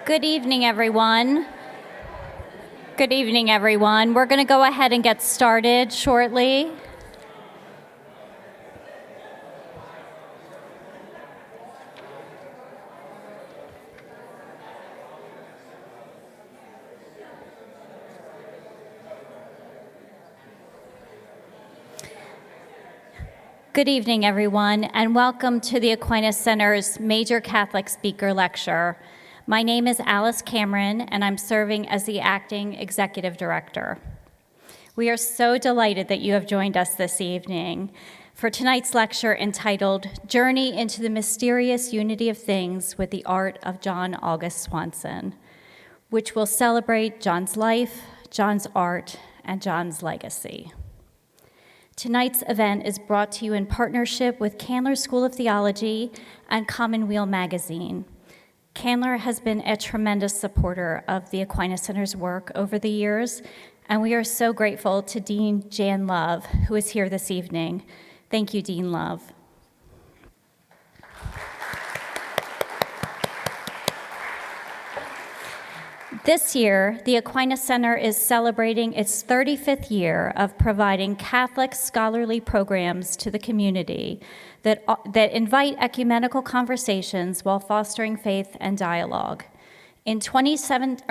Good evening, everyone. Good evening, everyone. We're going to go ahead and get started shortly. Good evening, everyone, and welcome to the Aquinas Center's Major Catholic Speaker Lecture. My name is Alice Cameron, and I'm serving as the Acting Executive Director. We are so delighted that you have joined us this evening for tonight's lecture entitled Journey into the Mysterious Unity of Things with the Art of John August Swanson, which will celebrate John's life, John's art, and John's legacy. Tonight's event is brought to you in partnership with Candler School of Theology and Commonweal Magazine. Candler has been a tremendous supporter of the Aquinas Center's work over the years, and we are so grateful to Dean Jan Love, who is here this evening. Thank you, Dean Love. This year, the Aquinas Center is celebrating its 35th year of providing Catholic scholarly programs to the community that invite ecumenical conversations while fostering faith and dialogue. In 2010,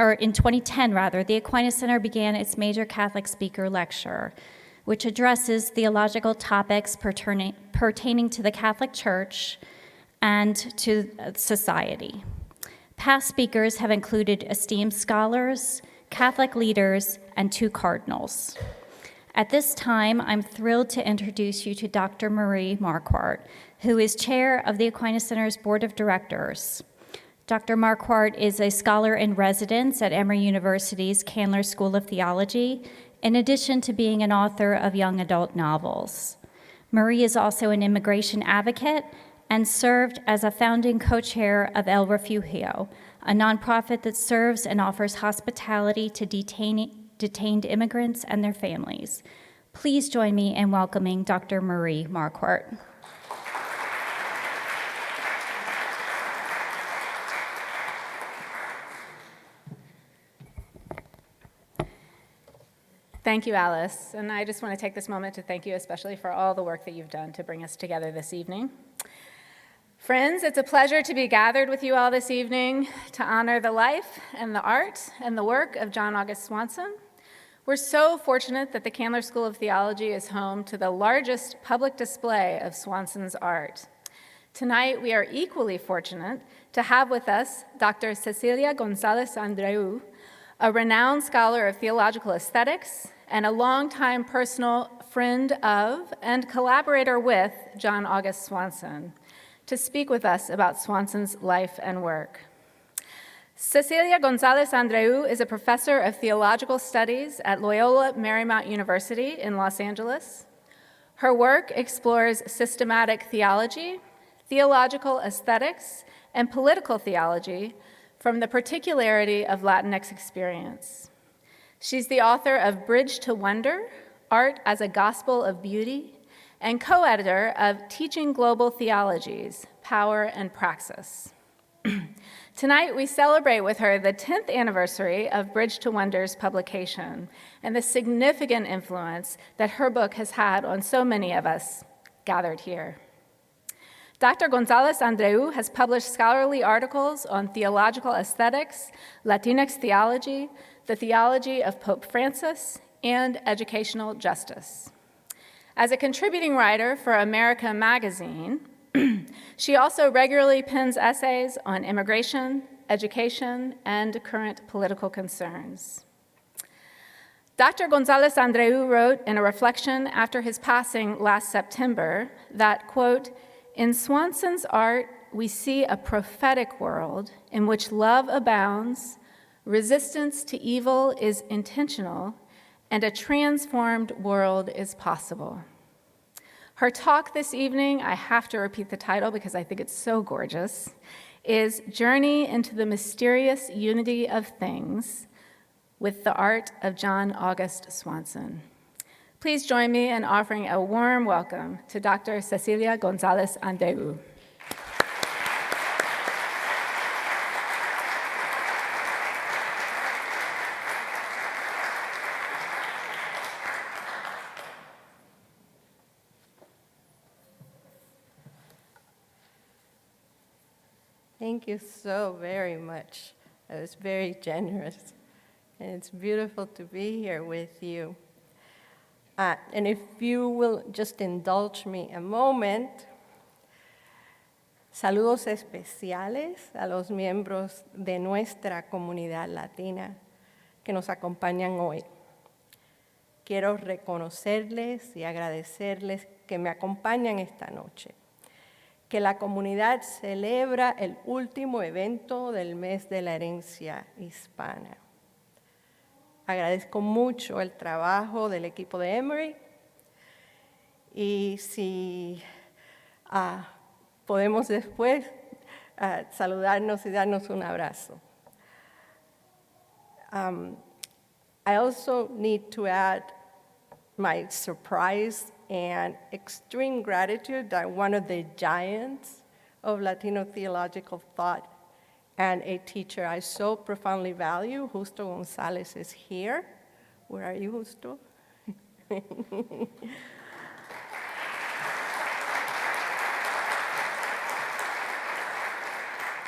the Aquinas Center began its Major Catholic Speaker Lecture, which addresses theological topics pertaining to the Catholic Church and to society. Past speakers have included esteemed scholars, Catholic leaders, and 2 cardinals. At this time, I'm thrilled to introduce you to Dr. Marie Marquardt, who is chair of the Aquinas Center's Board of Directors. Dr. Marquardt is a scholar in residence at Emory University's Candler School of Theology, in addition to being an author of young adult novels. Marie is also an immigration advocate and served as a founding co-chair of El Refugio, a nonprofit that serves and offers hospitality to detained immigrants and their families. Please join me in welcoming Dr. Marie Marquardt. Thank you, Alice. And I just want to take this moment to thank you especially for all the work that you've done to bring us together this evening. Friends, it's a pleasure to be gathered with you all this evening to honor the life and the art and the work of John August Swanson. We're so fortunate that the Candler School of Theology is home to the largest public display of Swanson's art. Tonight, we are equally fortunate to have with us Dr. Cecilia González-Andrieu, a renowned scholar of theological aesthetics and a longtime personal friend of and collaborator with John August Swanson, to speak with us about Swanson's life and work. Cecilia González-Andrieu is a professor of theological studies at Loyola Marymount University in Los Angeles. Her work explores systematic theology, theological aesthetics, and political theology from the particularity of Latinx experience. She's the author of Bridge to Wonder, Art as a Gospel of Beauty, and co-editor of Teaching Global Theologies, Power and Praxis. Tonight, we celebrate with her the 10th anniversary of Bridge to Wonder's publication and the significant influence that her book has had on so many of us gathered here. Dr. González-Andrieu has published scholarly articles on theological aesthetics, Latinx theology, the theology of Pope Francis, and educational justice. As a contributing writer for America Magazine, she also regularly pens essays on immigration, education, and current political concerns. Dr. González-Andrieu wrote in a reflection after his passing last September that, quote, "In Swanson's art, we see a prophetic world in which love abounds, resistance to evil is intentional, and a transformed world is possible." Her talk this evening, I have to repeat the title because I think it's so gorgeous, is Journey into the Mysterious Unity of Things with the Art of John August Swanson. Please join me in offering a warm welcome to Dr. Cecilia González-Andrieu. thank you so very much. That was very generous. And it's beautiful to be here with you. And if you will just indulge me a moment, saludos especiales a los miembros de nuestra comunidad latina que nos acompañan hoy. Quiero reconocerles y agradecerles que me acompañan esta noche, que la comunidad celebra el último evento del mes de la herencia hispana. Agradezco mucho el trabajo del equipo de Emory y si podemos después saludarnos y darnos un abrazo. I also need to add my surprise and extreme gratitude that one of the giants of Latino theological thought and a teacher I so profoundly value, Justo González, is here. Where are you, Justo?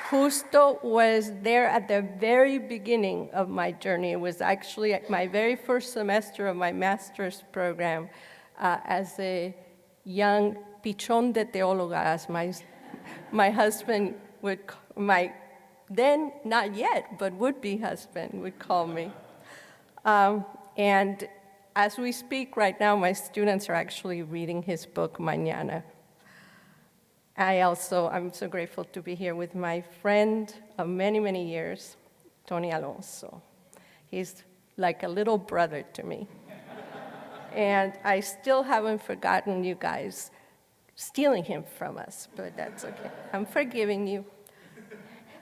Justo was there at the very beginning of my journey. It was actually at my very first semester of my master's program as a young pichón de teóloga, as my husband would, my then not yet, but would-be husband would call me. And as we speak right now, my students are actually reading his book, Mañana. I'm so grateful to be here with my friend of many, many years, Tony Alonso. He's like a little brother to me. And I still haven't forgotten you guys stealing him from us, but that's okay. I'm forgiving you.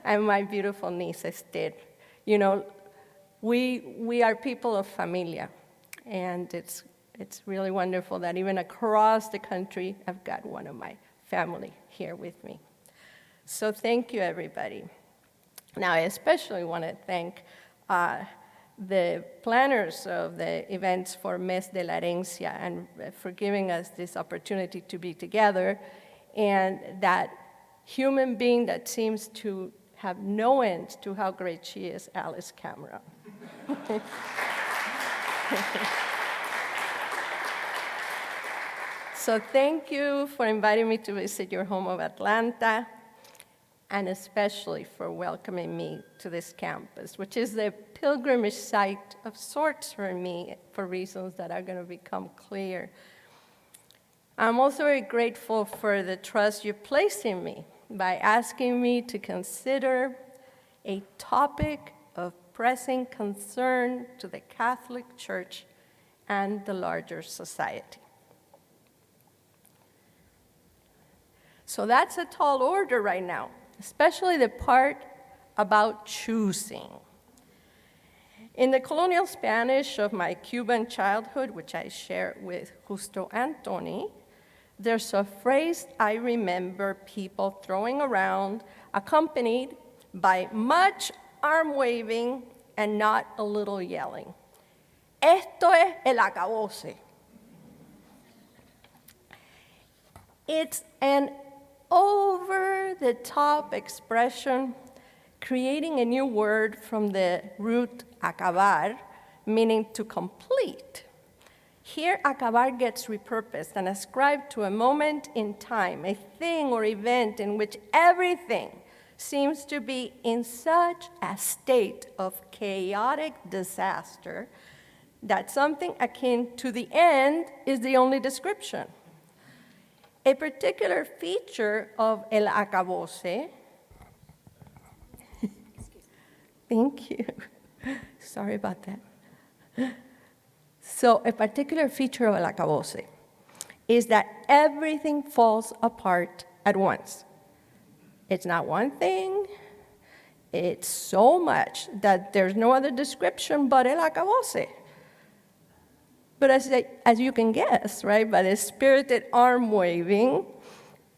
And my beautiful niece, Esther. You know, we are people of familia, and it's really wonderful that even across the country, I've got one of my family here with me. So thank you, everybody. Now, I especially want to thank the planners of the events for Mes de la Herencia and for giving us this opportunity to be together, and that human being that seems to have no end to how great she is, Alice Cameron. So thank you for inviting me to visit your home of Atlanta, and especially for welcoming me to this campus, which is a pilgrimage site of sorts for me for reasons that are going to become clear. I'm also very grateful for the trust you place in me by asking me to consider a topic of pressing concern to the Catholic Church and the larger society. So that's a tall order right now, especially the part about choosing. In the colonial Spanish of my Cuban childhood, which I share with Justo and Tony, there's a phrase I remember people throwing around, accompanied by much arm waving and not a little yelling. Esto es el acabose. It's an over-the-top expression creating a new word from the root acabar, meaning to complete. Here, acabar gets repurposed and ascribed to a moment in time, a thing or event in which everything seems to be in such a state of chaotic disaster that something akin to the end is the only description. A particular feature of el acabose, thank you, sorry about that. So a particular feature of el acabose is that everything falls apart at once. It's not one thing, it's so much that there's no other description but el acabose. But as you can guess, right, by the spirited arm waving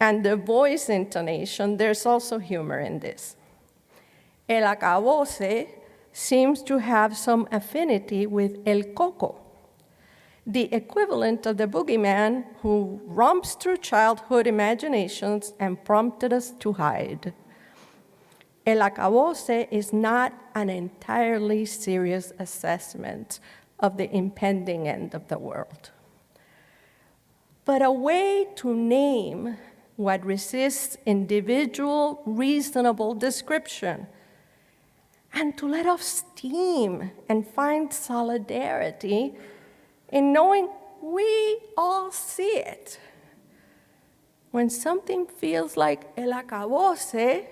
and the voice intonation, there's also humor in this. El acabose seems to have some affinity with el coco, the equivalent of the boogeyman who romps through childhood imaginations and prompted us to hide. el acabose is not an entirely serious assessment of the impending end of the world, but a way to name what resists individual reasonable description, and to let off steam and find solidarity in knowing we all see it. When something feels like el acabose,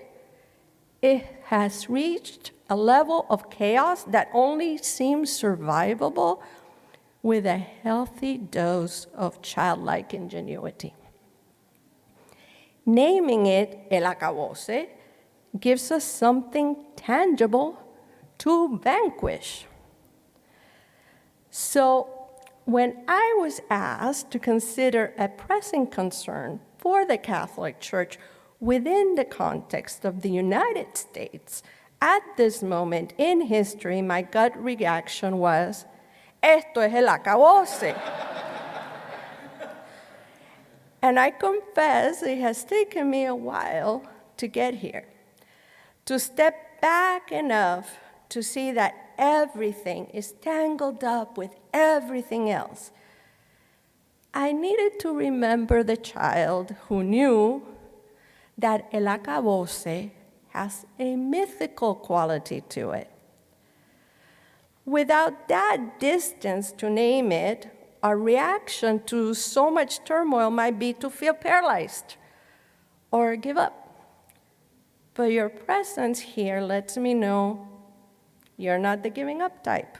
it has reached a level of chaos that only seems survivable with a healthy dose of childlike ingenuity. Naming it el acabose gives us something tangible to vanquish. So when I was asked to consider a pressing concern for the Catholic Church within the context of the United States, at this moment in history, my gut reaction was, esto es el acabose. And I confess it has taken me a while to get here, to step back enough to see that everything is tangled up with everything else. I needed to remember the child who knew that el acabose has a mythical quality to it. Without that distance to name it, our reaction to so much turmoil might be to feel paralyzed or give up. But your presence here lets me know you're not the giving up type.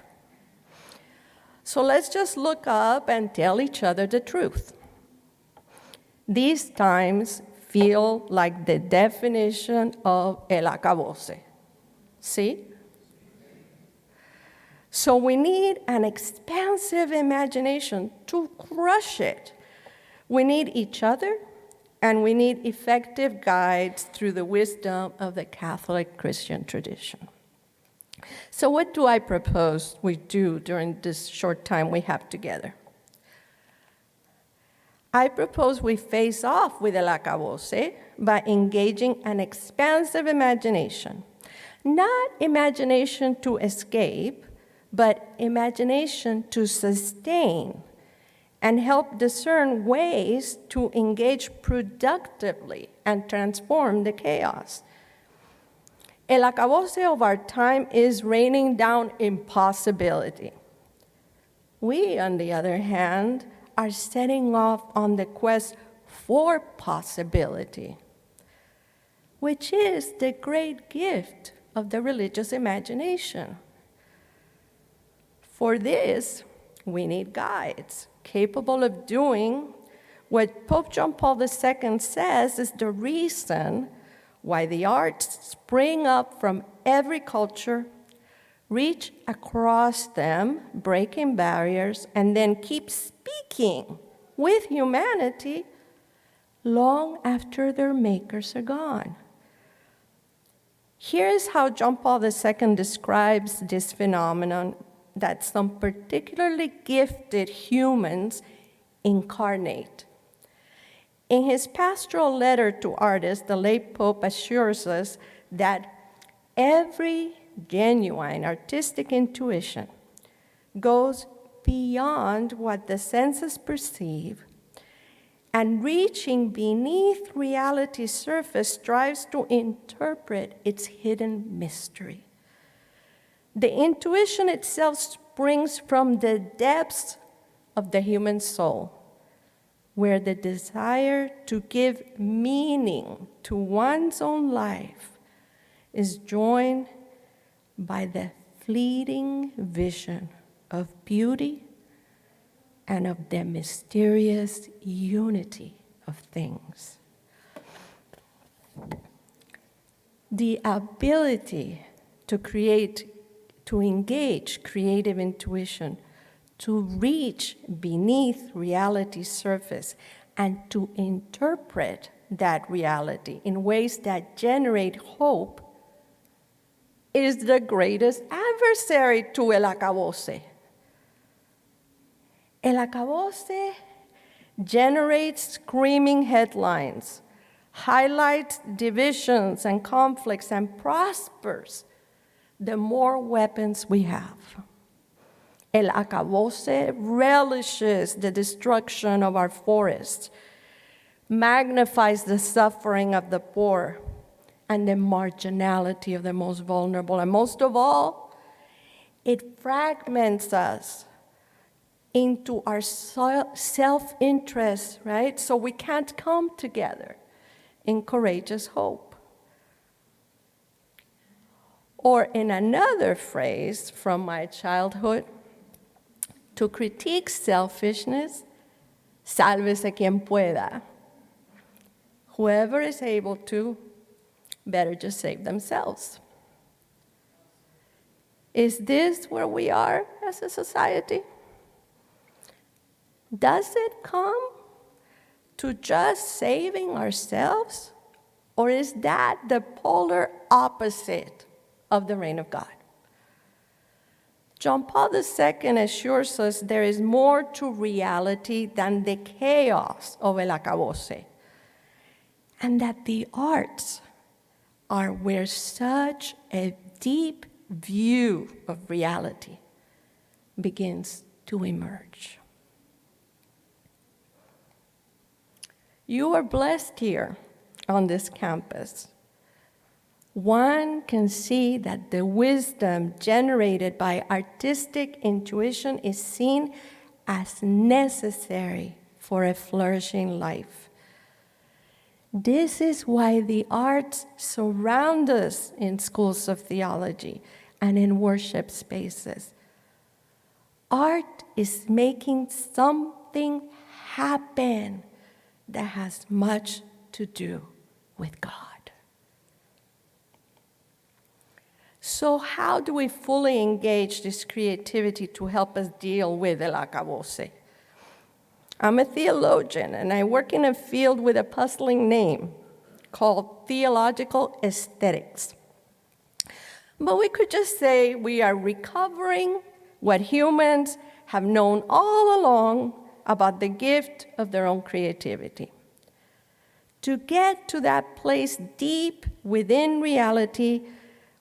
So let's just look up and tell each other the truth. These times feel like the definition of el acabose. See? So we need an expansive imagination to crush it. We need each other, and we need effective guides through the wisdom of the Catholic Christian tradition. So what do I propose we do during this short time we have together? I propose we face off with el acabose by engaging an expansive imagination. Not imagination to escape, but imagination to sustain and help discern ways to engage productively and transform the chaos. El acabose of our time is raining down impossibility. We, on the other hand, are setting off on the quest for possibility, which is the great gift of the religious imagination. For this, we need guides capable of doing what Pope John Paul II says is the reason why the arts spring up from every culture, reach across them, breaking barriers, and then keep speaking with humanity long after their makers are gone. Here's how John Paul II describes this phenomenon that some particularly gifted humans incarnate. In his pastoral letter to artists, the late Pope assures us that every genuine artistic intuition goes beyond what the senses perceive, and reaching beneath reality's surface strives to interpret its hidden mystery. The intuition itself springs from the depths of the human soul, where the desire to give meaning to one's own life is joined by the fleeting vision of beauty and of the mysterious unity of things. The ability to engage creative intuition, to reach beneath reality's surface, and to interpret that reality in ways that generate hope is the greatest adversary to el acabose. El acabose generates screaming headlines, highlights divisions and conflicts and prospers the more weapons we have. El acabose relishes the destruction of our forests, magnifies the suffering of the poor and the marginality of the most vulnerable. And most of all, it fragments us into our self-interest, right? So we can't come together in courageous hope. Or in another phrase from my childhood, to critique selfishness, sálvese quien pueda. Whoever is able to, better just save themselves. Is this where we are as a society? Does it come to just saving ourselves, or is that the polar opposite of the reign of God? John Paul II assures us there is more to reality than the chaos of el acabose, and that the arts are where such a deep view of reality begins to emerge. You are blessed here on this campus. One can see that the wisdom generated by artistic intuition is seen as necessary for a flourishing life. This is why the arts surround us in schools of theology and in worship spaces. Art is making something happen that has much to do with God. So how do we fully engage this creativity to help us deal with el acabose? I'm a theologian, and I work in a field with a puzzling name called theological aesthetics. But we could just say we are recovering what humans have known all along about the gift of their own creativity. To get to that place deep within reality,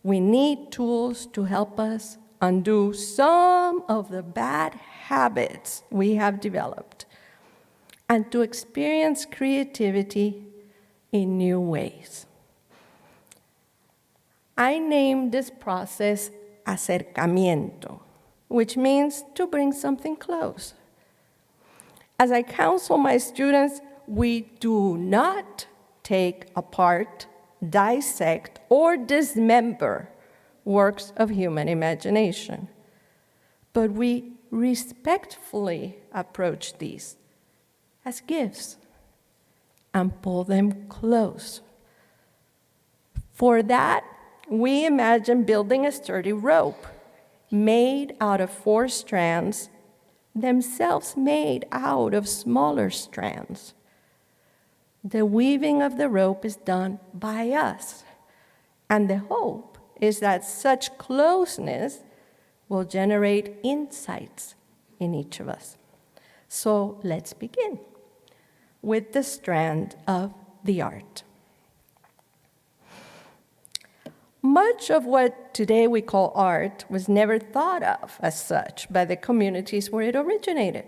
we need tools to help us undo some of the bad habits we have developed and to experience creativity in new ways. I named this process acercamiento, which means to bring something close. As I counsel my students, we do not take apart, dissect, or dismember works of human imagination, but we respectfully approach these as gifts and pull them close. For that, we imagine building a sturdy rope made out of 4 strands, themselves made out of smaller strands. The weaving of the rope is done by us, and the hope is that such closeness will generate insights in each of us. So let's begin with the strand of the art. Much of what today we call art was never thought of as such by the communities where it originated.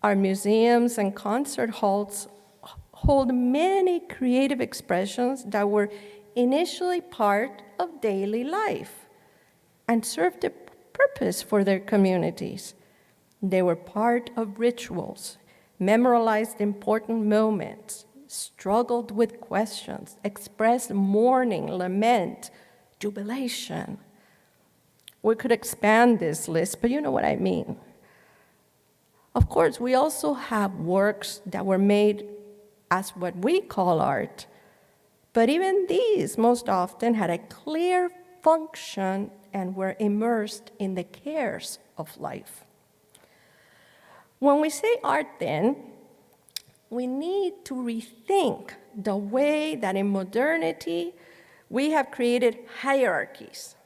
Our museums and concert halls hold many creative expressions that were initially part of daily life and served a purpose for their communities. They were part of rituals, memorialized important moments, struggled with questions, expressed mourning, lament, jubilation. We could expand this list, but you know what I mean. Of course, we also have works that were made as what we call art, but even these most often had a clear function and were immersed in the cares of life. When we say art, then, we need to rethink the way that in modernity we have created hierarchies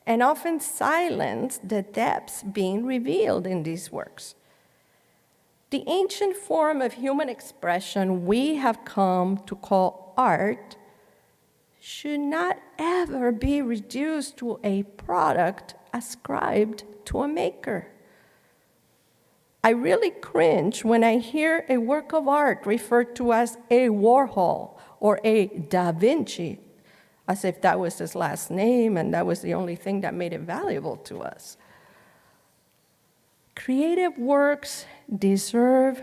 and often silence the depths being revealed in these works. The ancient form of human expression we have come to call art should not ever be reduced to a product ascribed to a maker. I really cringe when I hear a work of art referred to as a Warhol or a Da Vinci, as if that was his last name and that was the only thing that made it valuable to us. Creative works deserve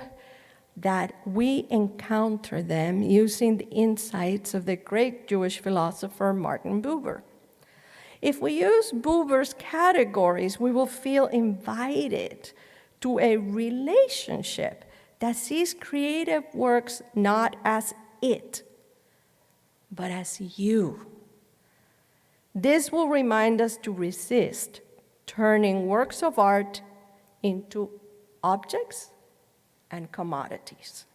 that we encounter them using the insights of the great Jewish philosopher Martin Buber. If we use Buber's categories, we will feel invited to a relationship that sees creative works not as it, but as you. This will remind us to resist turning works of art into objects and commodities.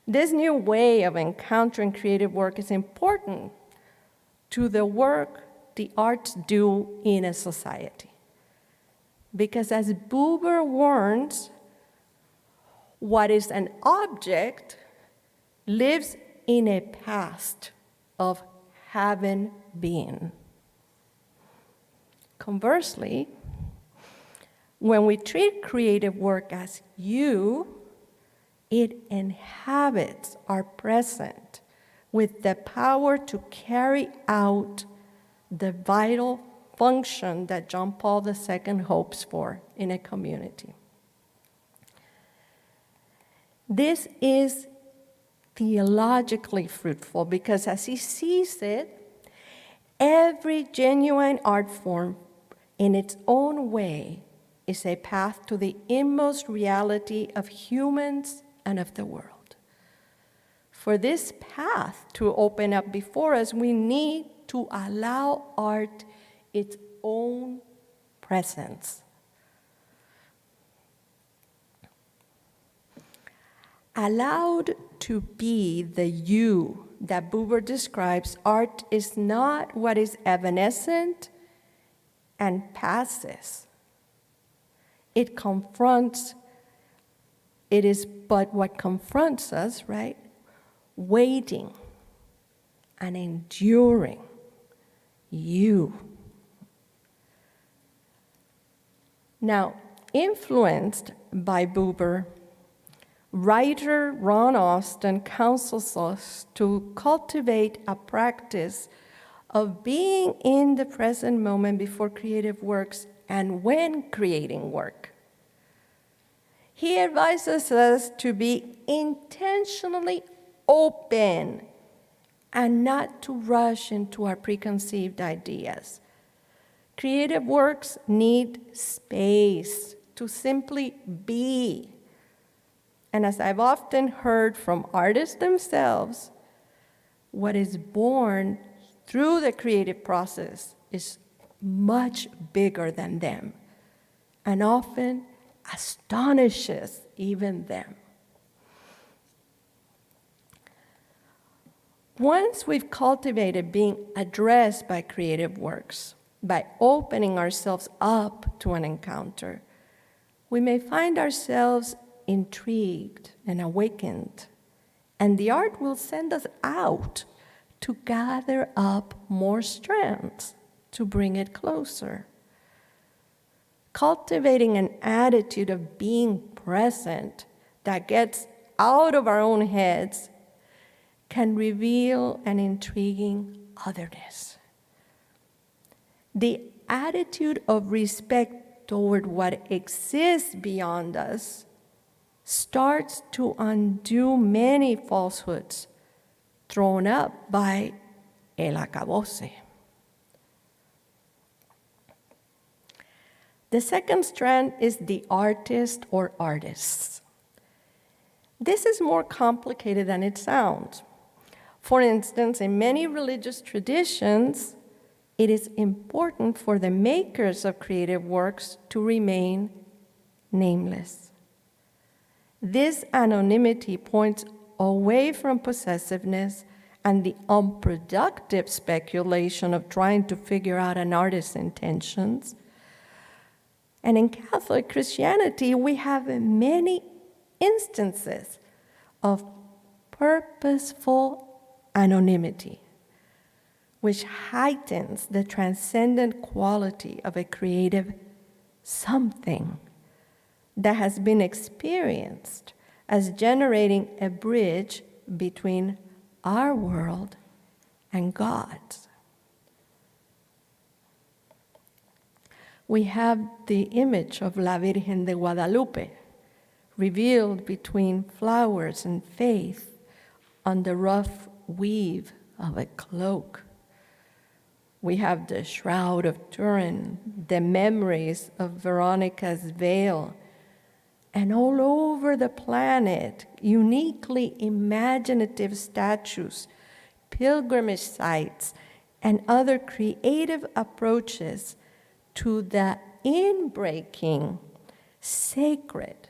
This new way of encountering creative work is important to the work the arts do in a society. Because as Buber warns, what is an object lives in a past of having been. Conversely, when we treat creative work as you, it inhabits our present with the power to carry out the vital function that John Paul II hopes for in a community. This is theologically fruitful because as he sees it, every genuine art form in its own way is a path to the inmost reality of humans and of the world. For this path to open up before us, we need to allow art its own presence. Allowed to be the you that Buber describes, art is not what is evanescent and passes. It is but what confronts us, right? Waiting and enduring you. Now, influenced by Buber, writer Ron Austin counsels us to cultivate a practice of being in the present moment before creative works and when creating work. He advises us to be intentionally open and not to rush into our preconceived ideas. Creative works need space to simply be. And as I've often heard from artists themselves, what is born through the creative process is much bigger than them, and often astonishes even them. Once we've cultivated being addressed by creative works, by opening ourselves up to an encounter, we may find ourselves intrigued and awakened, and the art will send us out to gather up more strands to bring it closer. Cultivating an attitude of being present that gets out of our own heads can reveal an intriguing otherness. The attitude of respect toward what exists beyond us starts to undo many falsehoods thrown up by el acabose. The second strand is the artist or artists. This is more complicated than it sounds. For instance, in many religious traditions, it is important for the makers of creative works to remain nameless. This anonymity points away from possessiveness and the unproductive speculation of trying to figure out an artist's intentions, And in Catholic Christianity, we have many instances of purposeful anonymity, which heightens the transcendent quality of a creative something that has been experienced as generating a bridge between our world and God's. We have the image of La Virgen de Guadalupe, revealed between flowers and faith on the rough weave of a cloak. We have the Shroud of Turin, the memories of Veronica's veil, and all over the planet, uniquely imaginative statues, pilgrimage sites, and other creative approaches to the inbreaking sacred,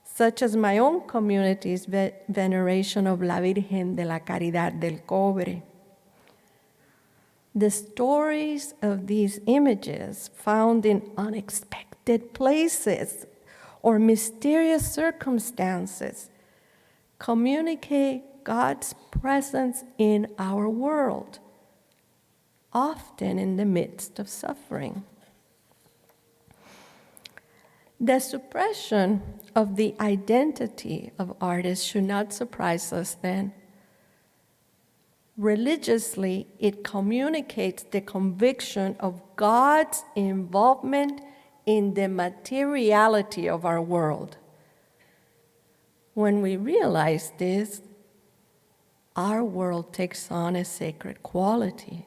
such as my own community's veneration of La Virgen de la Caridad del Cobre. The stories of these images found in unexpected places or mysterious circumstances communicate God's presence in our world, often in the midst of suffering. The suppression of the identity of artists should not surprise us then. Religiously, it communicates the conviction of God's involvement in the materiality of our world. When we realize this, our world takes on a sacred quality,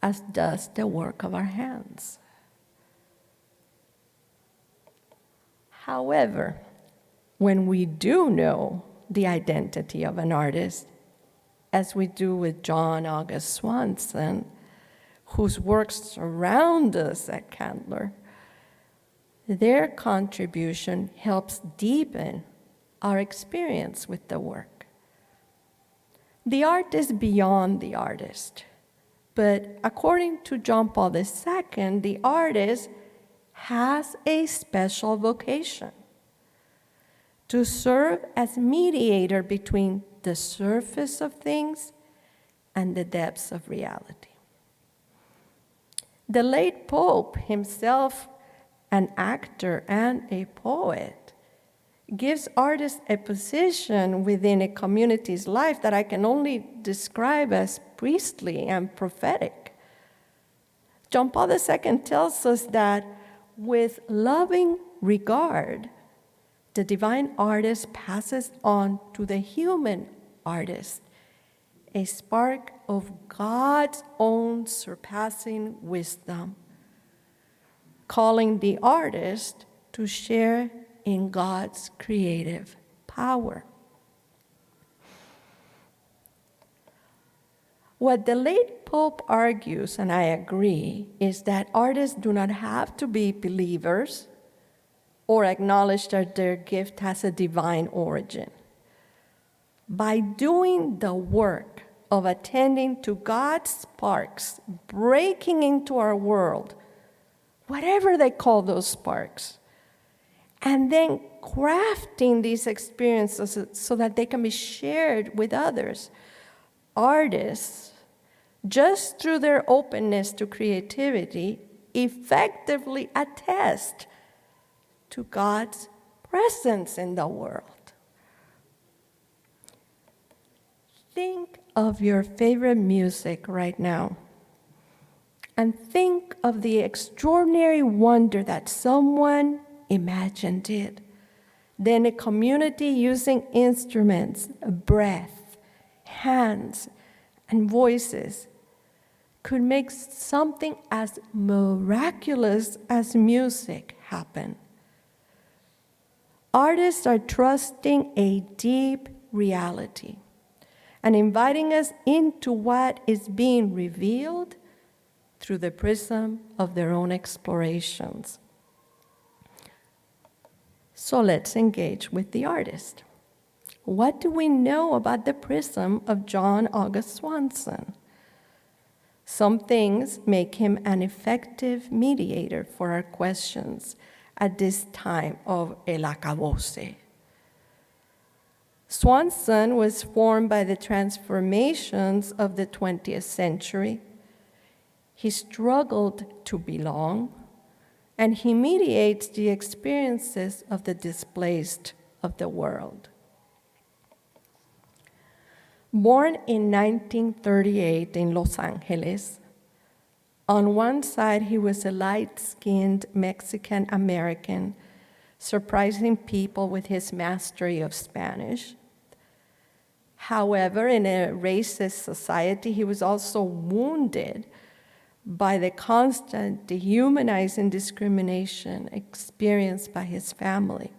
as does the work of our hands. However, when we do know the identity of an artist, as we do with John August Swanson, whose works surround us at Candler, their contribution helps deepen our experience with the work. The art is beyond the artist, but according to John Paul II, the artist has a special vocation to serve as mediator between the surface of things and the depths of reality. The late Pope, himself an actor and a poet, gives artists a position within a community's life that I can only describe as priestly and prophetic. John Paul II tells us that with loving regard, the divine artist passes on to the human artist a spark of God's own surpassing wisdom, calling the artist to share in God's creative power. What the late Pope argues, and I agree, is that artists do not have to be believers or acknowledge that their gift has a divine origin. By doing the work of attending to God's sparks breaking into our world, whatever they call those sparks, and then crafting these experiences so that they can be shared with others, artists, just through their openness to creativity, effectively attest to God's presence in the world. Think of your favorite music right now, and think of the extraordinary wonder that someone imagined it. Then a community using instruments, breath, hands, and voices could make something as miraculous as music happen. Artists are trusting a deep reality and inviting us into what is being revealed through the prism of their own explorations. So let's engage with the artist. What do we know about the prism of John August Swanson? Some things make him an effective mediator for our questions at this time of el acabose. Swanson was formed by the transformations of the 20th century. He struggled to belong, and he mediates the experiences of the displaced of the world. Born in 1938 in Los Angeles, on one side he was a light-skinned Mexican American, surprising people with his mastery of Spanish. However, in a racist society, he was also wounded by the constant dehumanizing discrimination experienced by his family.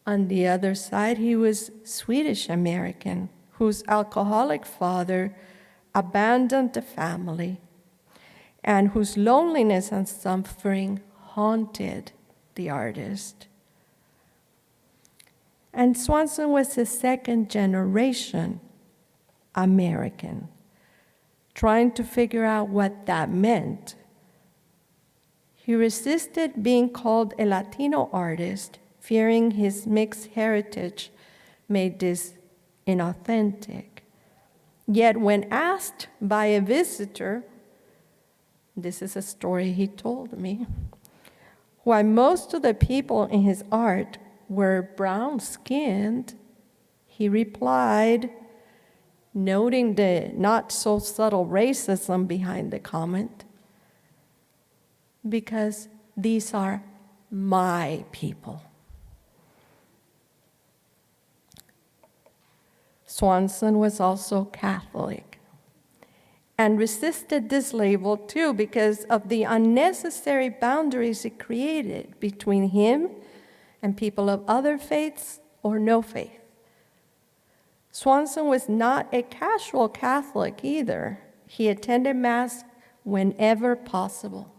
On the other side, he was Swedish American, whose alcoholic father abandoned the family and whose loneliness and suffering haunted the artist. And Swanson was a second-generation American, trying to figure out what that meant. He resisted being called a Latino artist, fearing his mixed heritage made this inauthentic. Yet when asked by a visitor, this is a story he told me, why most of the people in his art were brown-skinned, he replied, noting the not-so-subtle racism behind the comment, because these are my people. Swanson was also Catholic and resisted this label too because of the unnecessary boundaries it created between him and people of other faiths or no faith. Swanson was not a casual Catholic either. He attended Mass whenever possible,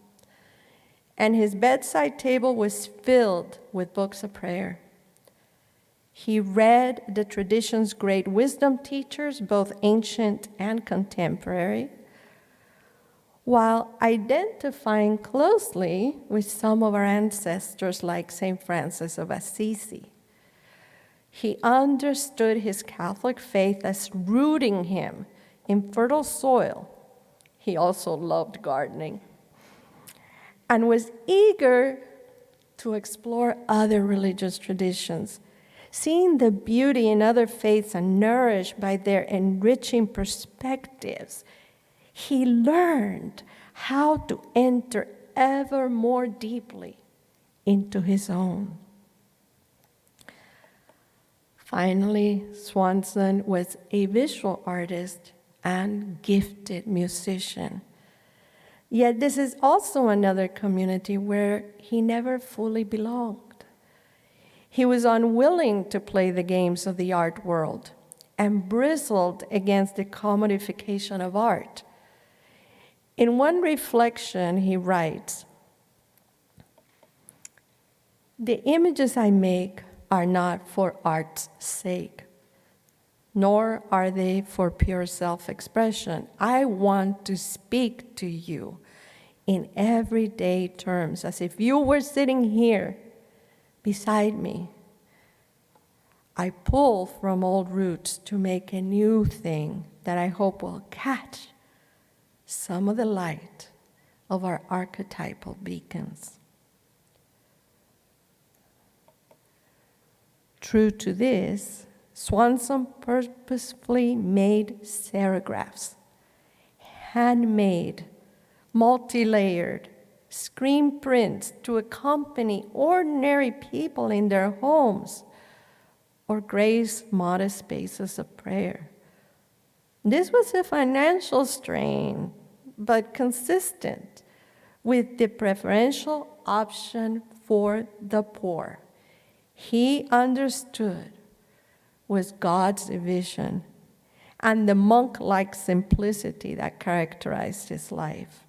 and his bedside table was filled with books of prayer. He read the tradition's great wisdom teachers, both ancient and contemporary, while identifying closely with some of our ancestors like St. Francis of Assisi. He understood his Catholic faith as rooting him in fertile soil. He also loved gardening and was eager to explore other religious traditions, seeing the beauty in other faiths and nourished by their enriching perspectives. He learned how to enter ever more deeply into his own. Finally, Swanson was a visual artist and gifted musician. Yet this is also another community where he never fully belonged. He was unwilling to play the games of the art world and bristled against the commodification of art. In one reflection, he writes, "The images I make are not for art's sake, nor are they for pure self-expression. I want to speak to you in everyday terms, as if you were sitting here beside me. I pull from old roots to make a new thing that I hope will catch some of the light of our archetypal beacons." True to this, Swanson purposefully made serigraphs, handmade, multi-layered, screen prints to accompany ordinary people in their homes or grace modest spaces of prayer. This was a financial strain, but consistent with the preferential option for the poor. He understood was God's vision and the monk-like simplicity that characterized his life.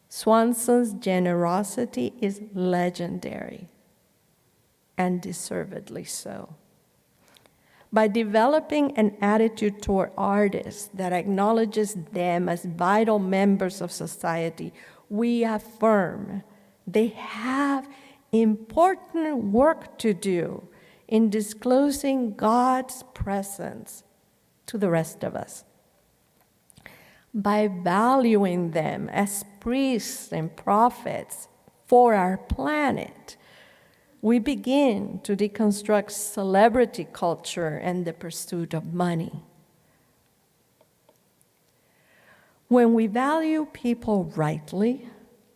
Swanson's generosity is legendary, and deservedly so. By developing an attitude toward artists that acknowledges them as vital members of society, we affirm they have important work to do in disclosing God's presence to the rest of us. By valuing them as priests and prophets for our planet, we begin to deconstruct celebrity culture and the pursuit of money. When we value people rightly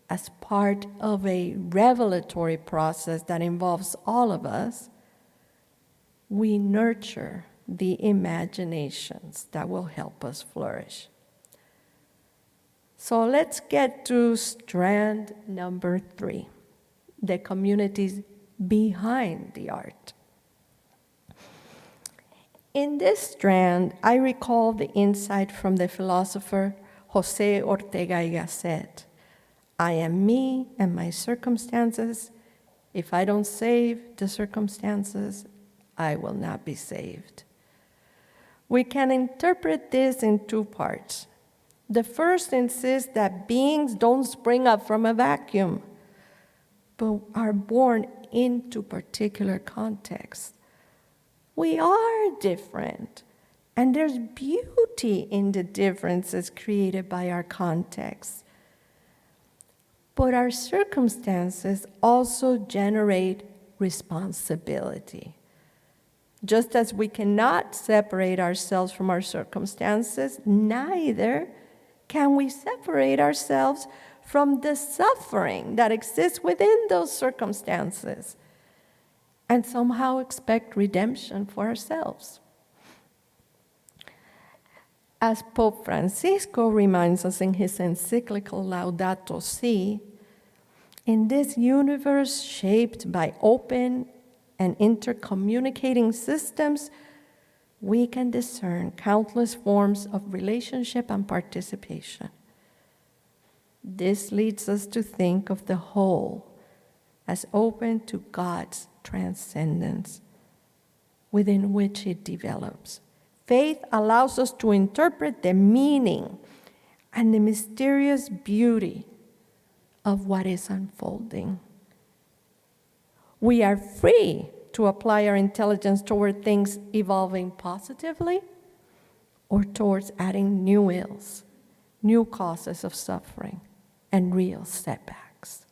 as part of a revelatory process that involves all of us, we nurture the imaginations that will help us flourish. So let's get to strand number 3, the communities behind the art. In this strand, I recall the insight from the philosopher José Ortega y Gasset. I am me and my circumstances. If I don't save the circumstances, I will not be saved. We can interpret this in 2 parts. The first insists that beings don't spring up from a vacuum, but are born into particular contexts. We are different, and there's beauty in the differences created by our context. But our circumstances also generate responsibility. Just as we cannot separate ourselves from our circumstances, neither can we separate ourselves from the suffering that exists within those circumstances and somehow expect redemption for ourselves. As Pope Francisco reminds us in his encyclical Laudato Si', in this universe shaped by open and intercommunicating systems, we can discern countless forms of relationship and participation. This leads us to think of the whole as open to God's transcendence, within which it develops. Faith allows us to interpret the meaning and the mysterious beauty of what is unfolding. We are free to apply our intelligence toward things evolving positively or towards adding new ills, new causes of suffering, and real setbacks.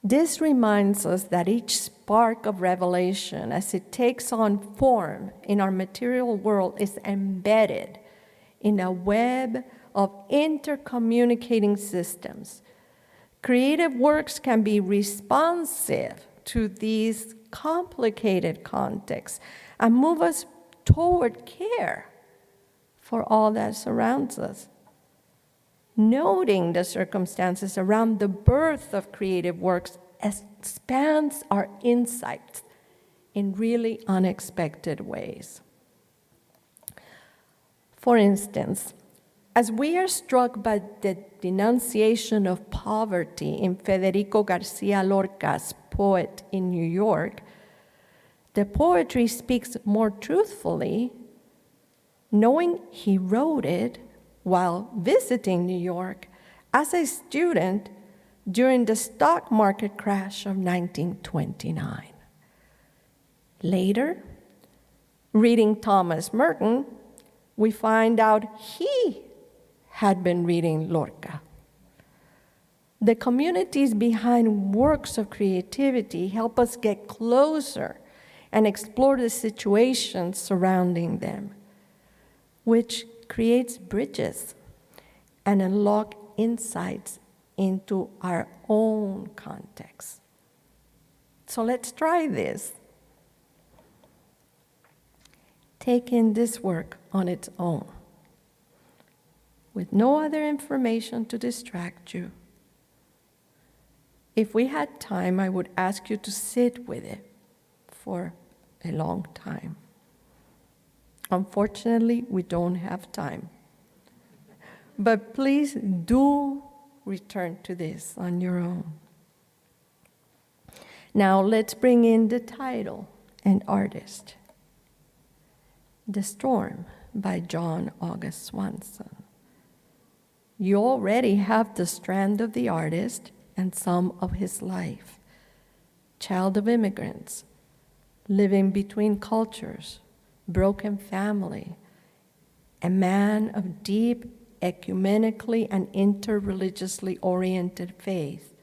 This reminds us that each spark of revelation, as it takes on form in our material world, is embedded in a web of intercommunicating systems. Creative works can be responsive to these complicated contexts and move us toward care for all that surrounds us. Noting the circumstances around the birth of creative works expands our insights in really unexpected ways. For instance, as we are struck by the denunciation of poverty in Federico Garcia Lorca's Poet in New York, the poetry speaks more truthfully, knowing he wrote it while visiting New York as a student during the stock market crash of 1929. Later, reading Thomas Merton, we find out he had been reading Lorca. The communities behind works of creativity help us get closer and explore the situations surrounding them, which creates bridges and unlock insights into our own context. So let's try this. Take in this work on its own, with no other information to distract you. If we had time, I would ask you to sit with it for a long time. Unfortunately, we don't have time. But please do return to this on your own. Now let's bring in the title and artist. The Storm by John August Swanson. You already have the strand of the artist and some of his life. Child of immigrants, living between cultures, broken family, a man of deep, ecumenically and interreligiously oriented faith,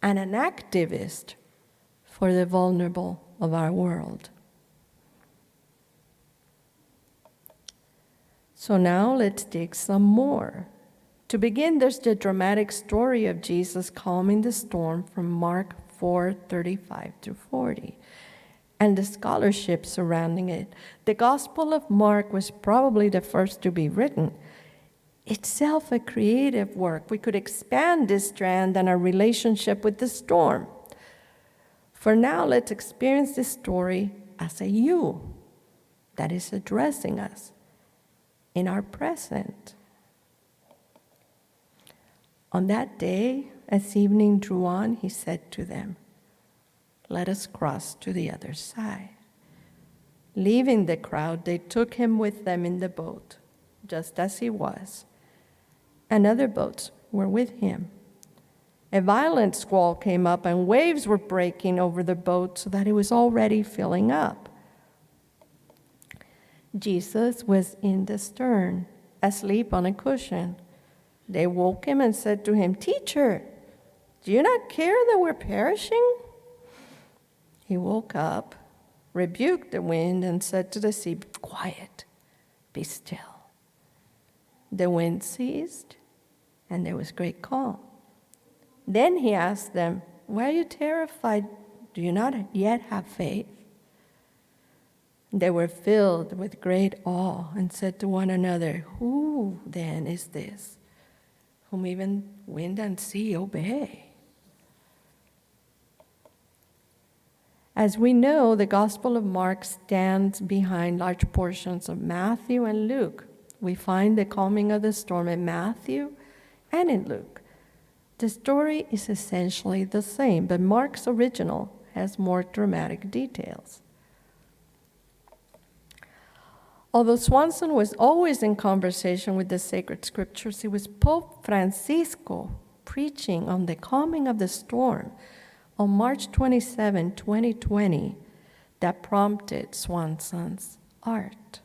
and an activist for the vulnerable of our world. So now let's dig some more. To begin, there's the dramatic story of Jesus calming the storm from Mark 4:35-40, and the scholarship surrounding it. The Gospel of Mark was probably the first to be written. Itself a creative work. We could expand this strand and our relationship with the storm. For now, let's experience this story as a you that is addressing us in our present. On that day, as evening drew on, he said to them, "Let us cross to the other side." Leaving the crowd, they took him with them in the boat, just as he was, and other boats were with him. A violent squall came up, and waves were breaking over the boat so that it was already filling up. Jesus was in the stern, asleep on a cushion. They woke him and said to him, "Teacher, do you not care that we're perishing?" He woke up, rebuked the wind, and said to the sea, "Be quiet, be still." The wind ceased, and there was great calm. Then he asked them, "Why are you terrified? Do you not yet have faith?" They were filled with great awe and said to one another, "Who then is this, whom even wind and sea obey?" As we know, the Gospel of Mark stands behind large portions of Matthew and Luke. We find the calming of the storm in Matthew and in Luke. The story is essentially the same, but Mark's original has more dramatic details. Although Swanson was always in conversation with the sacred scriptures, it was Pope Francisco preaching on the calming of the storm on March 27, 2020, that prompted Swanson's art.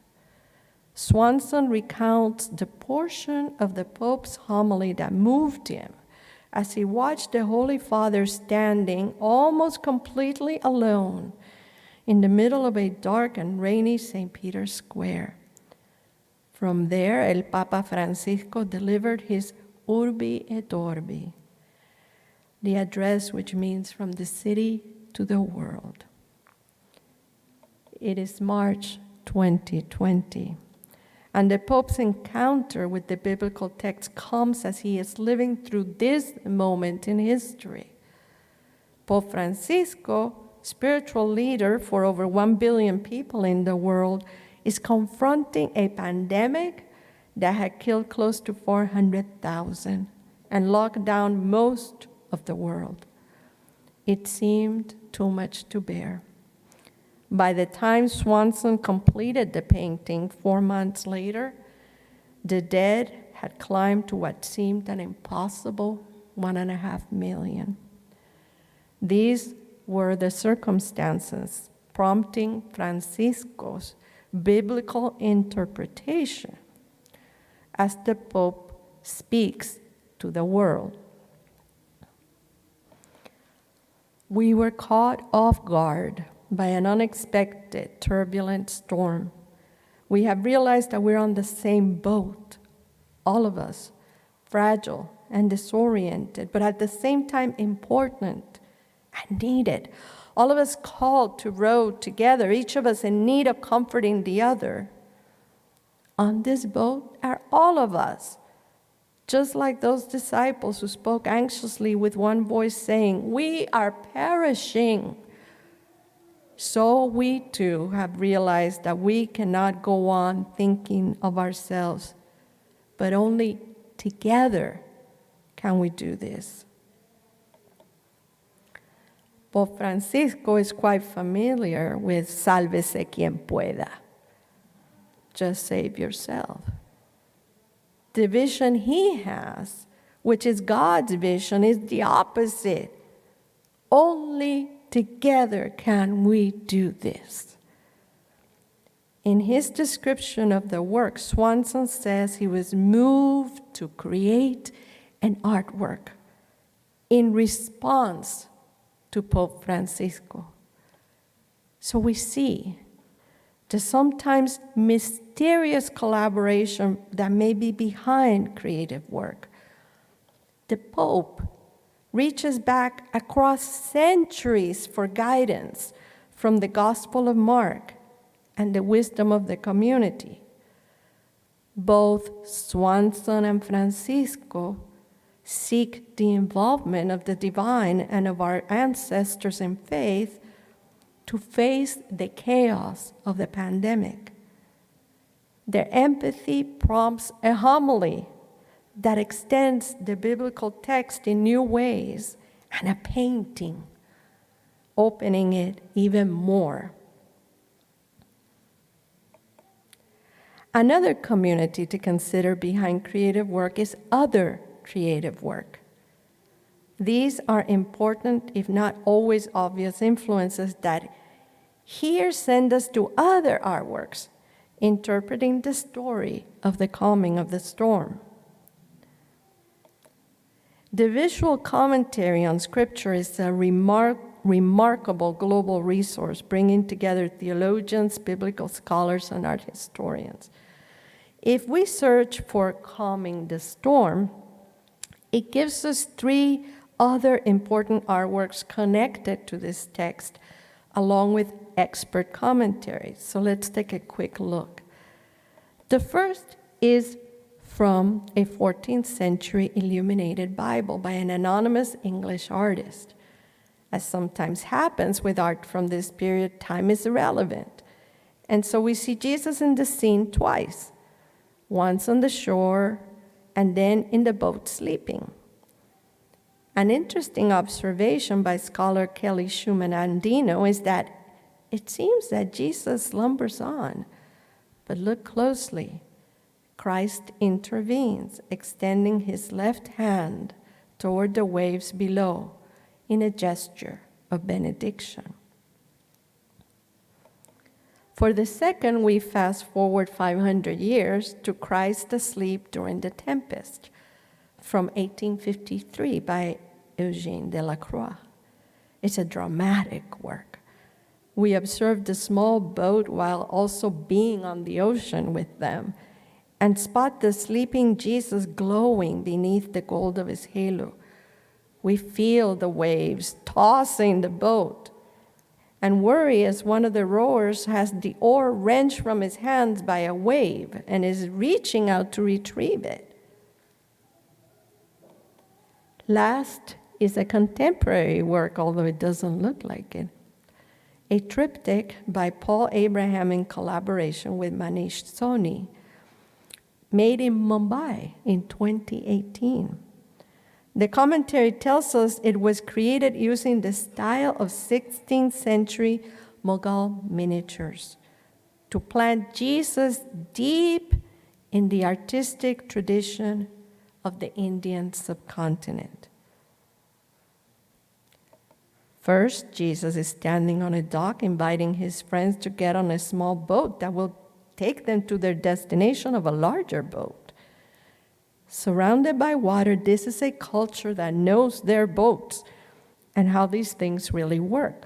Swanson recounts the portion of the Pope's homily that moved him as he watched the Holy Father standing almost completely alone in the middle of a dark and rainy St. Peter's Square. From there, El Papa Francisco delivered his Urbi et Orbi, the address which means from the city to the world. It is March 2020, and the Pope's encounter with the biblical text comes as he is living through this moment in history. Pope Francisco, spiritual leader for over 1 billion people in the world, is confronting a pandemic that had killed close to 400,000 and locked down most of the world. It seemed too much to bear. By the time Swanson completed the painting 4 months later, the dead had climbed to what seemed an impossible 1.5 million. These were the circumstances prompting Francisco's biblical interpretation as the Pope speaks to the world. We were caught off guard by an unexpected, turbulent storm. We have realized that we're on the same boat, all of us, fragile and disoriented, but at the same time important and needed. All of us called to row together, each of us in need of comforting the other. On this boat are all of us, just like those disciples who spoke anxiously with one voice saying, "We are perishing." So we too have realized that we cannot go on thinking of ourselves, but only together can we do this. Pope Francisco is quite familiar with sálvese quien pueda. Just save yourself. The vision he has, which is God's vision, is the opposite. Only together can we do this. In his description of the work, Swanson says he was moved to create an artwork in response to Pope Francisco. So we see the sometimes mysterious collaboration that may be behind creative work. The Pope reaches back across centuries for guidance from the Gospel of Mark and the wisdom of the community. Both Swanson and Francisco seek the involvement of the divine and of our ancestors in faith to face the chaos of the pandemic. Their empathy prompts a homily that extends the biblical text in new ways, and a painting, opening it even more. Another community to consider behind creative work is other creative work. These are important, if not always obvious, influences that here send us to other artworks, interpreting the story of the calming of the storm. The visual commentary on Scripture is a remarkable global resource, bringing together theologians, biblical scholars, and art historians. If we search for calming the storm, it gives us 3 other important artworks connected to this text, along with expert commentaries. So let's take a quick look. The first is from a 14th century illuminated Bible by an anonymous English artist. As sometimes happens with art from this period, time is irrelevant. And so we see Jesus in the scene twice, once on the shore and then in the boat sleeping. An interesting observation by scholar Kelly Schumann Andino is that it seems that Jesus slumbers on, but look closely. Christ intervenes, extending his left hand toward the waves below in a gesture of benediction. For the second, we fast forward 500 years to Christ asleep during the tempest, from 1853 by Eugène Delacroix. It's a dramatic work. We observe the small boat while also being on the ocean with them, and spot the sleeping Jesus glowing beneath the gold of his halo. We feel the waves tossing the boat, and worry as one of the rowers has the oar wrenched from his hands by a wave and is reaching out to retrieve it. Last is a contemporary work, although it doesn't look like it. A triptych by Paul Abraham in collaboration with Manish Soni, made in Mumbai in 2018. The commentary tells us it was created using the style of 16th century Mughal miniatures to plant Jesus deep in the artistic tradition of the Indian subcontinent. First, Jesus is standing on a dock, inviting his friends to get on a small boat that will take them to their destination of a larger boat. Surrounded by water, this is a culture that knows their boats and how these things really work.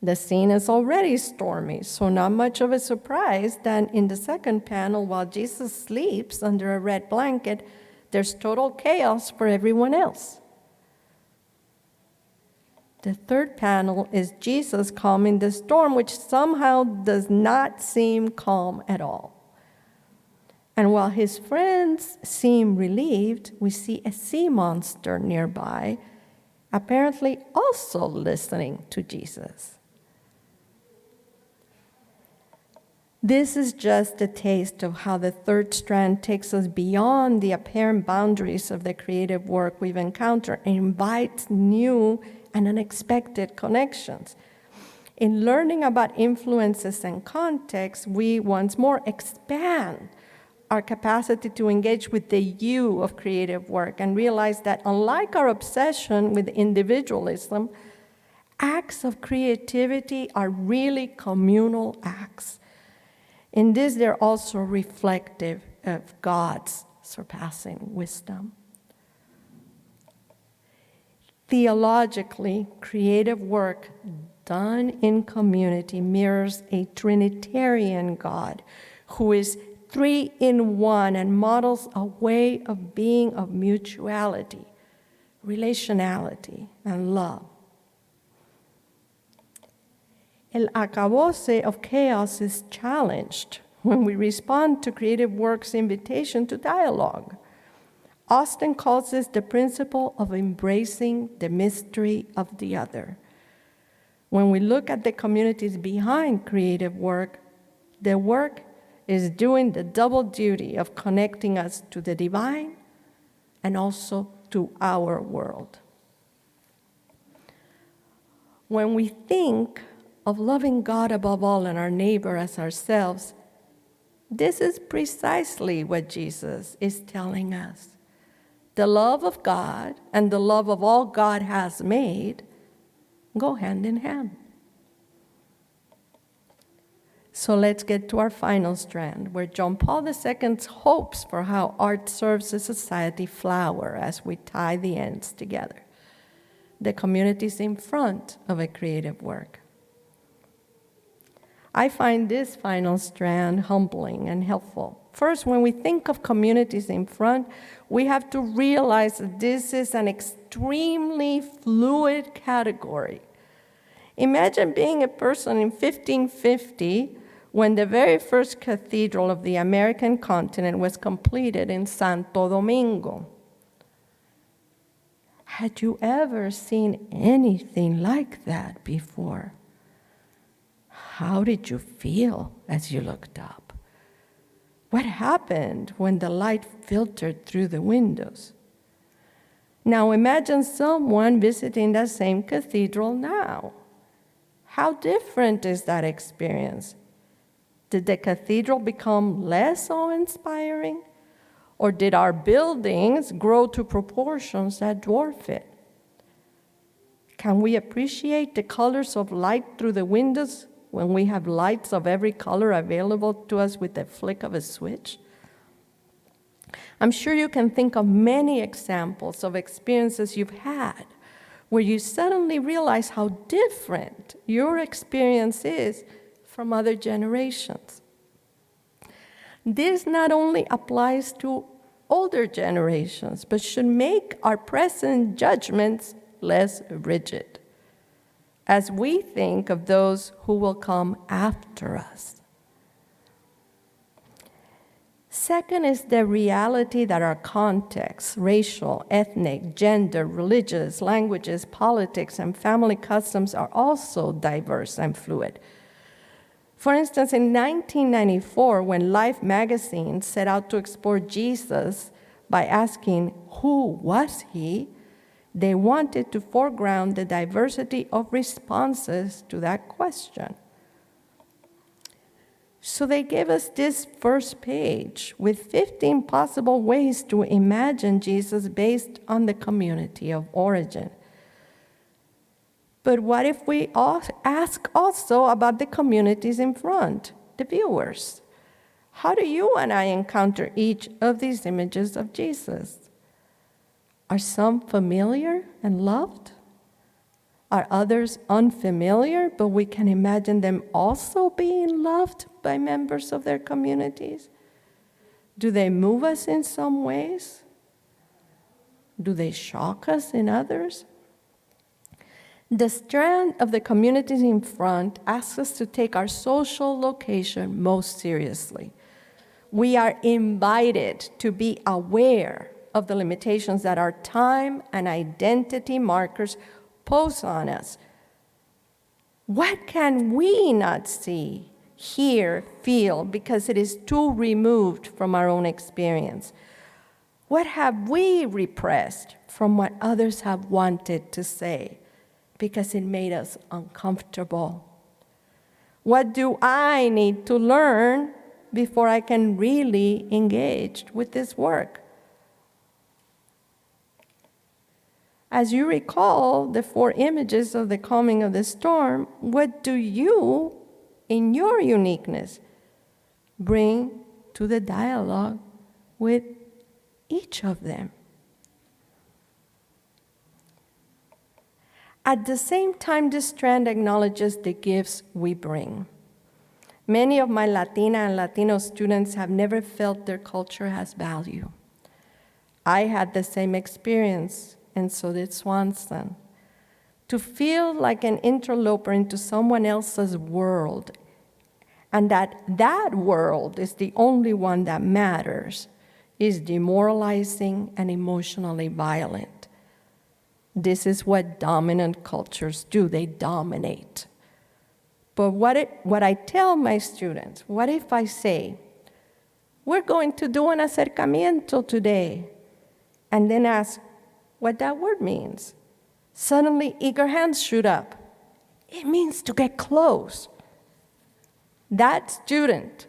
The scene is already stormy, so not much of a surprise that in the second panel, while Jesus sleeps under a red blanket, there's total chaos for everyone else. The third panel is Jesus calming the storm, which somehow does not seem calm at all. And while his friends seem relieved, we see a sea monster nearby, apparently also listening to Jesus. This is just a taste of how the third strand takes us beyond the apparent boundaries of the creative work we've encountered and invites new and unexpected connections. In learning about influences and context, we once more expand our capacity to engage with the you of creative work and realize that unlike our obsession with individualism, acts of creativity are really communal acts. In this, they're also reflective of God's surpassing wisdom. Theologically, creative work done in community mirrors a Trinitarian God who is 3 in 1 and models a way of being of mutuality, relationality, and love. El acabose of chaos is challenged when we respond to creative work's invitation to dialogue. Austin calls this the principle of embracing the mystery of the other. When we look at the communities behind creative work, the work is doing the double duty of connecting us to the divine and also to our world. When we think of loving God above all and our neighbor as ourselves, this is precisely what Jesus is telling us. The love of God and the love of all God has made go hand in hand. So let's get to our final strand, where John Paul II's hopes for how art serves a society flower as we tie the ends together. The communities in front of a creative work. I find this final strand humbling and helpful. First, when we think of communities in front, we have to realize that this is an extremely fluid category. Imagine being a person in 1550 when the very first cathedral of the American continent was completed in Santo Domingo. Had you ever seen anything like that before? How did you feel as you looked up? What happened when the light filtered through the windows? Now imagine someone visiting that same cathedral now. How different is that experience? Did the cathedral become less awe-inspiring? Or did our buildings grow to proportions that dwarf it? Can we appreciate the colors of light through the windows when we have lights of every color available to us with the flick of a switch? I'm sure you can think of many examples of experiences you've had where you suddenly realize how different your experience is from other generations. This not only applies to older generations, but should make our present judgments less rigid as we think of those who will come after us. Second is the reality that our contexts, racial, ethnic, gender, religious, languages, politics, and family customs are also diverse and fluid. For instance, in 1994, when Life magazine set out to explore Jesus by asking, who was he? They wanted to foreground the diversity of responses to that question. So they gave us this first page with 15 possible ways to imagine Jesus based on the community of origin. But what if we ask also about the communities in front, the viewers? How do you and I encounter each of these images of Jesus? Are some familiar and loved? Are others unfamiliar, but we can imagine them also being loved by members of their communities? Do they move us in some ways? Do they shock us in others? The strand of the communities in front asks us to take our social location most seriously. We are invited to be aware of the limitations that our time and identity markers pose on us. What can we not see hear, feel, because it is too removed from our own experience? What have we repressed from what others have wanted to say because it made us uncomfortable? What do I need to learn before I can really engage with this work? As you recall the 4 images of the coming of the storm, what do you, in your uniqueness, bring to the dialogue with each of them? At the same time, this strand acknowledges the gifts we bring. Many of my Latina and Latino students have never felt their culture has value. I had the same experience, and so did Swanson. To feel like an interloper into someone else's world, and that world is the only one that matters, is demoralizing and emotionally violent. This is what dominant cultures do. They dominate. But what I tell my students, what if I say, we're going to do an acercamiento today, and then ask what that word means? Suddenly, eager hands shoot up. It means to get close. That student,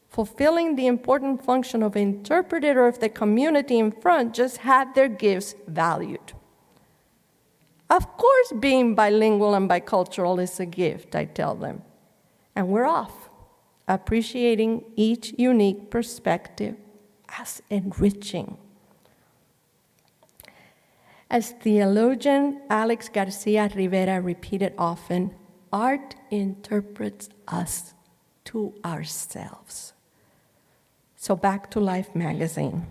fulfilling the important function of interpreter of the community in front, just had their gifts valued. Of course, being bilingual and bicultural is a gift, I tell them. And we're off, appreciating each unique perspective as enriching. As theologian Alex Garcia Rivera repeated often, art interprets us to ourselves. So back to Life magazine.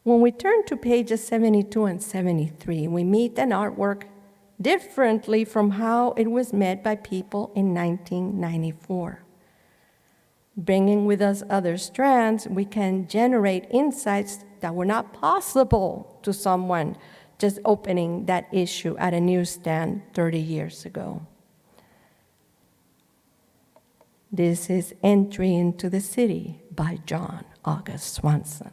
When we turn to pages 72 and 73, we meet an artwork differently from how it was met by people in 1994. Bringing with us other strands, we can generate insights that were not possible to someone just opening that issue at a newsstand 30 years ago. This is Entry into the City by John August Swanson.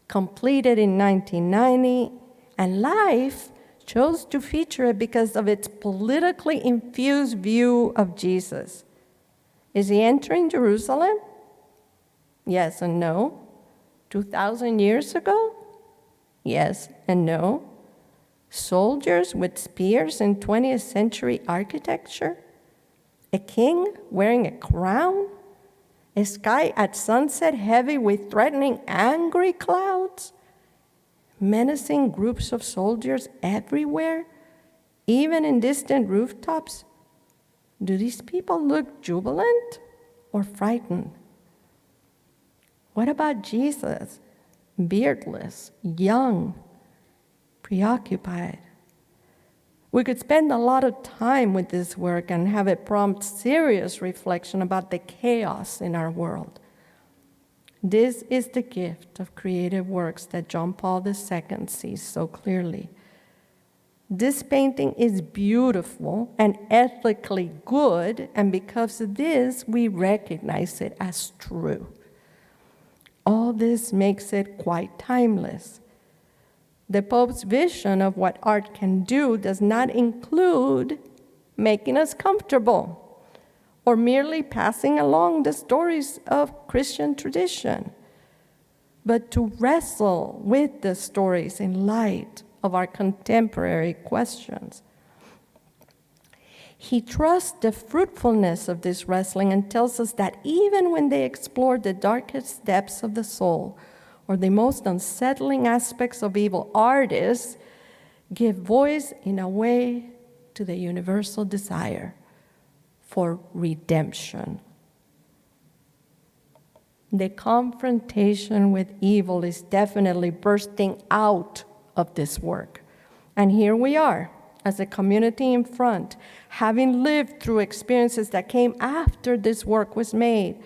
Completed in 1990, and Life chose to feature it because of its politically infused view of Jesus. Is he entering Jerusalem? Yes and no. 2,000 years ago? Yes and no. Soldiers with spears in 20th century architecture? A king wearing a crown? A sky at sunset heavy with threatening, angry clouds? Menacing groups of soldiers everywhere, even in distant rooftops? Do these people look jubilant or frightened? What about Jesus, beardless, young, preoccupied? We could spend a lot of time with this work and have it prompt serious reflection about the chaos in our world. This is the gift of creative works that John Paul II sees so clearly. This painting is beautiful and ethically good, and because of this, we recognize it as true. All this makes it quite timeless. The Pope's vision of what art can do does not include making us comfortable or merely passing along the stories of Christian tradition, but to wrestle with the stories in light of our contemporary questions. He trusts the fruitfulness of this wrestling and tells us that even when they explore the darkest depths of the soul or the most unsettling aspects of evil, artists give voice in a way to the universal desire for redemption. The confrontation with evil is definitely bursting out of this work. And here we are, as a community in front, having lived through experiences that came after this work was made.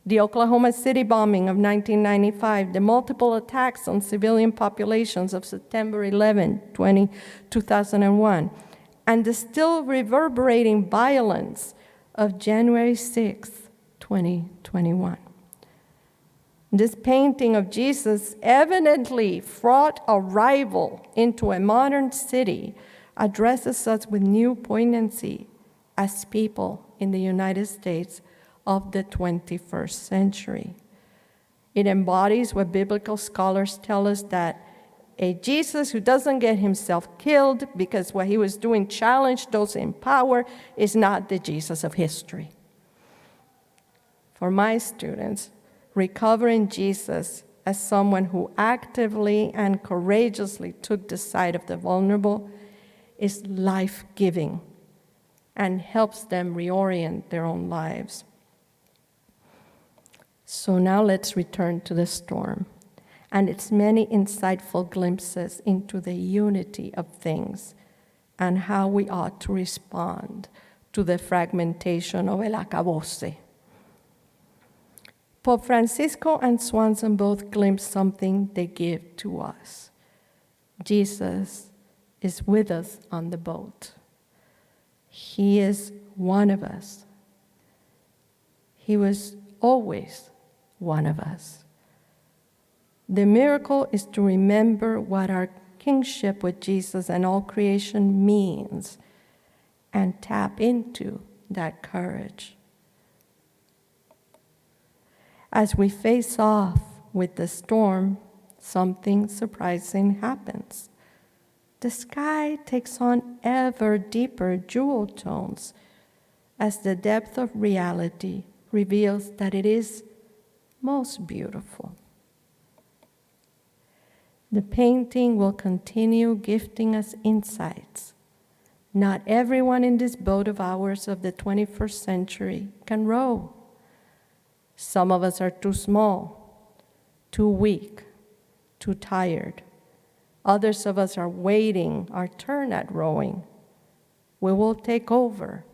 The Oklahoma City bombing of 1995, the multiple attacks on civilian populations of September 11, 2001, and the still reverberating violence of January 6, 2021. This painting of Jesus evidently fraught arrival into a modern city addresses us with new poignancy as people in the United States of the 21st century. It embodies what biblical scholars tell us, that a Jesus who doesn't get himself killed because what he was doing challenged those in power is not the Jesus of history. For my students, recovering Jesus as someone who actively and courageously took the side of the vulnerable is life-giving and helps them reorient their own lives. So now let's return to the storm and its many insightful glimpses into the unity of things and how we ought to respond to the fragmentation of el acabose. Pope Francisco and Swanson both glimpse something they give to us. Jesus is with us on the boat. He is one of us. He was always one of us. The miracle is to remember what our kingship with Jesus and all creation means and tap into that courage. As we face off with the storm, something surprising happens. The sky takes on ever deeper jewel tones as the depth of reality reveals that it is most beautiful. The painting will continue gifting us insights. Not everyone in this boat of ours of the 21st century can row. Some of us are too small, too weak, too tired. Others of us are waiting our turn at rowing. We will take over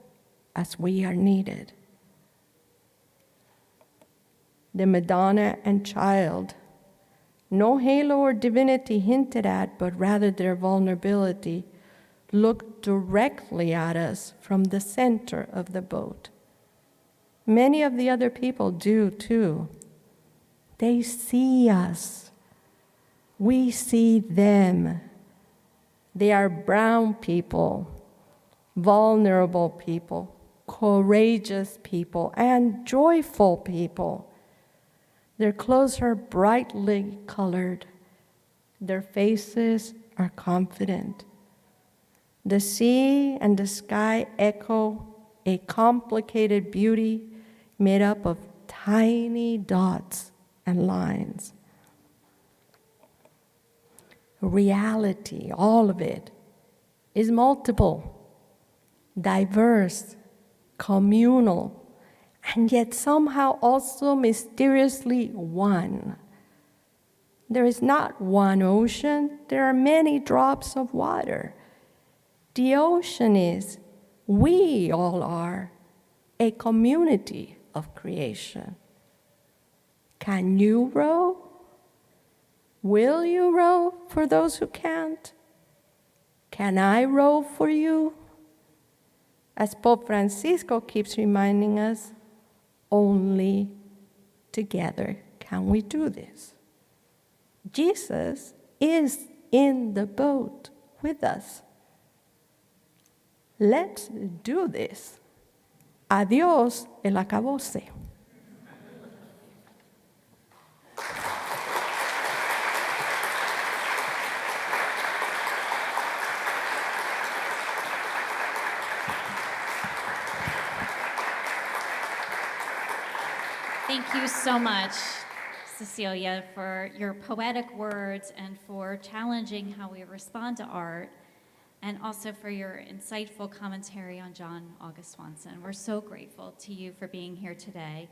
as we are needed. The Madonna and Child, no halo or divinity hinted at, but rather their vulnerability, look directly at us from the center of the boat. Many of the other people do too. They see us. We see them. They are brown people, vulnerable people, courageous people, and joyful people. Their clothes are brightly colored. Their faces are confident. The sea and the sky echo a complicated beauty made up of tiny dots and lines. Reality, all of it, is multiple, diverse, communal, and yet somehow also mysteriously one. There is not one ocean, there are many drops of water. The ocean is, we all are, a community of creation. Can you row? Will you row for those who can't? Can I row for you? As Pope Francisco keeps reminding us, only together can we do this. Jesus is in the boat with us. Let's do this. Adiós el acabose. Thank you so much, Cecilia, for your poetic words and for challenging how we respond to art, and also for your insightful commentary on John August Swanson. We're so grateful to you for being here today.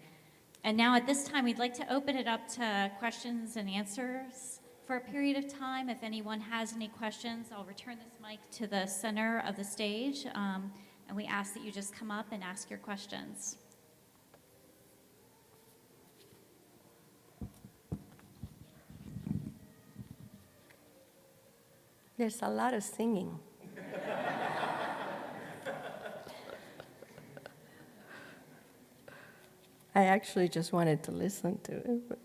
And now at this time, we'd like to open it up to questions and answers for a period of time. If anyone has any questions, I'll return this mic to the center of the stage, and we ask that you just come up and ask your questions. There's a lot of singing. I actually just wanted to listen to it. But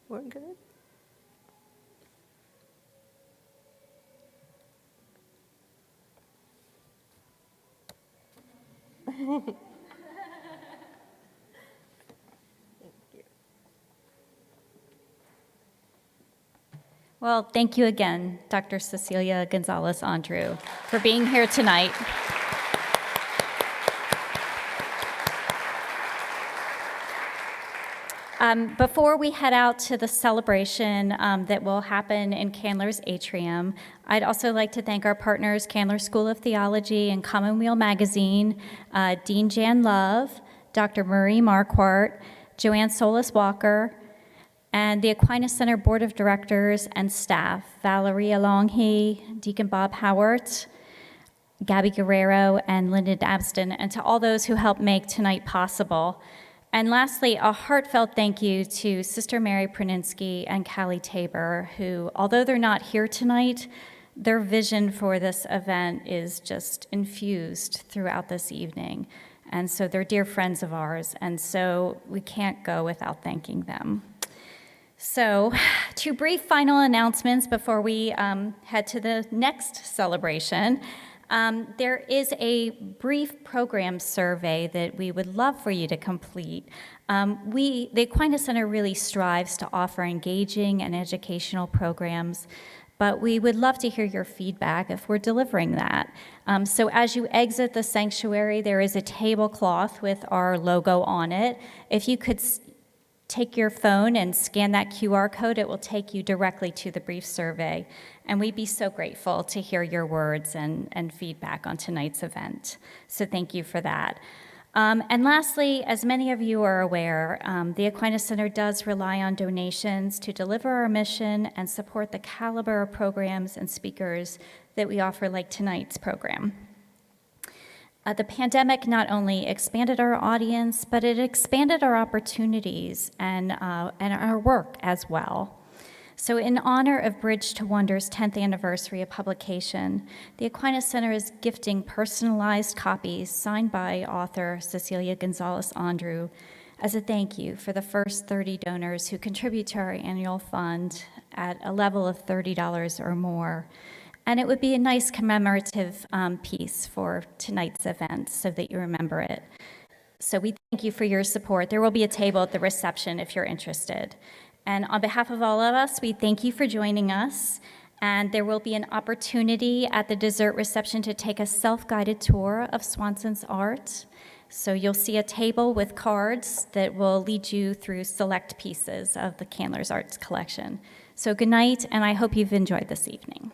we're good. Well, thank you again, Dr. Cecilia González-Andrieu, for being here tonight. Before we head out to the celebration that will happen in Candler's Atrium, I'd also like to thank our partners, Candler School of Theology and Commonweal Magazine, Dean Jan Love, Dr. Marie Marquardt, Joanne Solis-Walker, and the Aquinas Center Board of Directors and staff, Valeria Longhe, Deacon Bob Howard, Gabby Guerrero, and Lyndon Abston, and to all those who helped make tonight possible. And lastly, a heartfelt thank you to Sister Mary Praninsky and Callie Tabor, who, although they're not here tonight, their vision for this event is just infused throughout this evening. And so they're dear friends of ours, and so we can't go without thanking them. So, two brief final announcements before we head to the next celebration. There is a brief program survey that we would love for you to complete. The Aquinas Center really strives to offer engaging and educational programs, but we would love to hear your feedback if we're delivering that. So as you exit the sanctuary, there is a tablecloth with our logo on it. If you could take your phone and scan that QR code, it will take you directly to the brief survey. And we'd be so grateful to hear your words and feedback on tonight's event. So thank you for that. And lastly, as many of you are aware, the Aquinas Center does rely on donations to deliver our mission and support the caliber of programs and speakers that we offer, like tonight's program. The pandemic not only expanded our audience, but it expanded our opportunities and our work as well. So in honor of Bridge to Wonder's 10th anniversary of publication, the Aquinas Center is gifting personalized copies signed by author Cecilia González-Andrieu as a thank you for the first 30 donors who contribute to our annual fund at a level of $30 or more. And it would be a nice commemorative piece for tonight's event so that you remember it. So we thank you for your support. There will be a table at the reception if you're interested. And on behalf of all of us, we thank you for joining us. And there will be an opportunity at the dessert reception to take a self-guided tour of Swanson's art. So you'll see a table with cards that will lead you through select pieces of the Candler's Arts collection. So good night, and I hope you've enjoyed this evening.